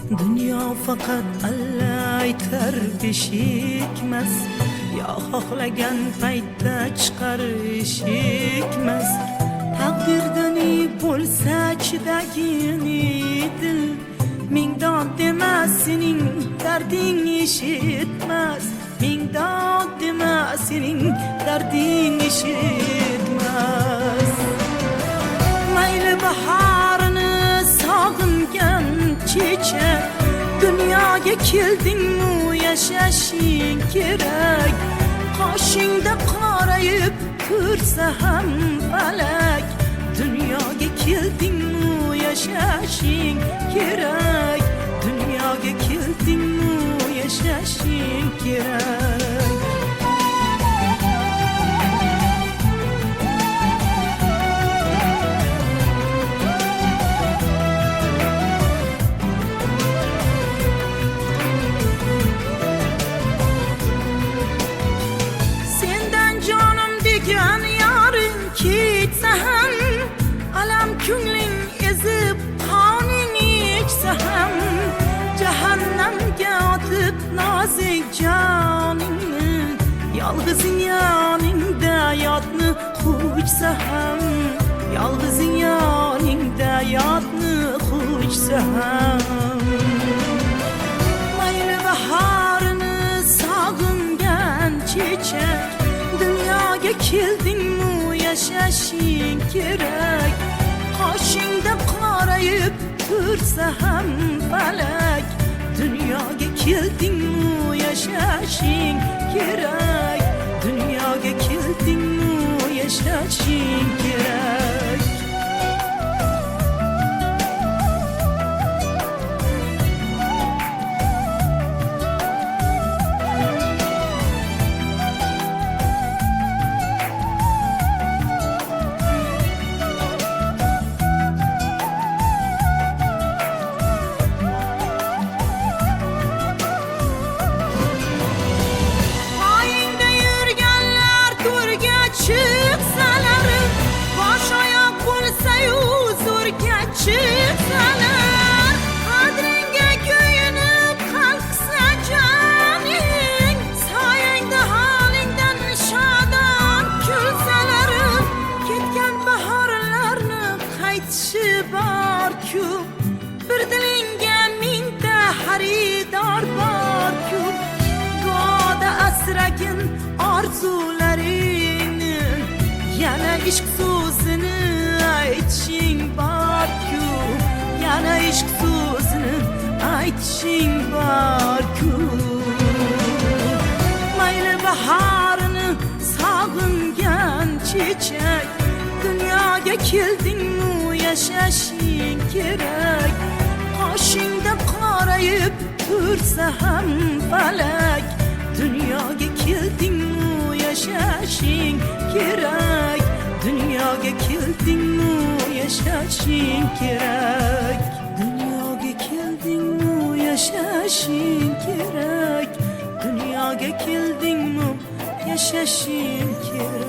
Dünya faqat Alla aytar beshikmas, yo xohlagan paytda chiqar eshikmas. Taqdirdan bo'lsa chidagini dil, ming dod dema sening darding eshitmas, ming dod dema sening darding eshitmas. Mayli bahorini sog'ingan chechak, dunyoga kelding-mu yashashing kerak. Qoshingda qorayib tursa ham falak, dunyoga kelding-mu yashashing kerak. Dunyoga kelding-mu yashashing kerak. Ketsa ham alam ko'ngling ezib qoning ichsa ham, jahannamga otib nozik joningni, yolg'izing yoningda yotni qo'ysa ham, yolg'izing yoningda yotni qo'ysa ham. Mayli bahorini sog'ingan chechak, dunyoga kelding-mu yashashing kerak. Qoshingda qorayib tursa ham falak, dunyoga kelding-mu yashashing kerak. Dunyoga kelding-mu yashashing kerak. Çıksalar, qadringa kuyinib qalqsa joning, soyangda holingdan shodon kulsalar, ketgan bahorlarni qaytishi bor-ku, bir dilingga mingta xaridor bor-ku. Go'da asragin orzularingni, yana ishq so'zini aytishing bor-ku, yana ishq so'zini aytishing bor-ku. Mayli bahorini sog'ingan chechak, dunyoga kelding-mu yashashing kerak. Qoshingda qorayib tursa ham falak, dunyoga kelding-mu yashashing kerak. Dunyoga kelding-mu yashashing kerak. Dunyoga kelding-mu yashashing kerak. Dunyoga kelding-mu yashashing kerak.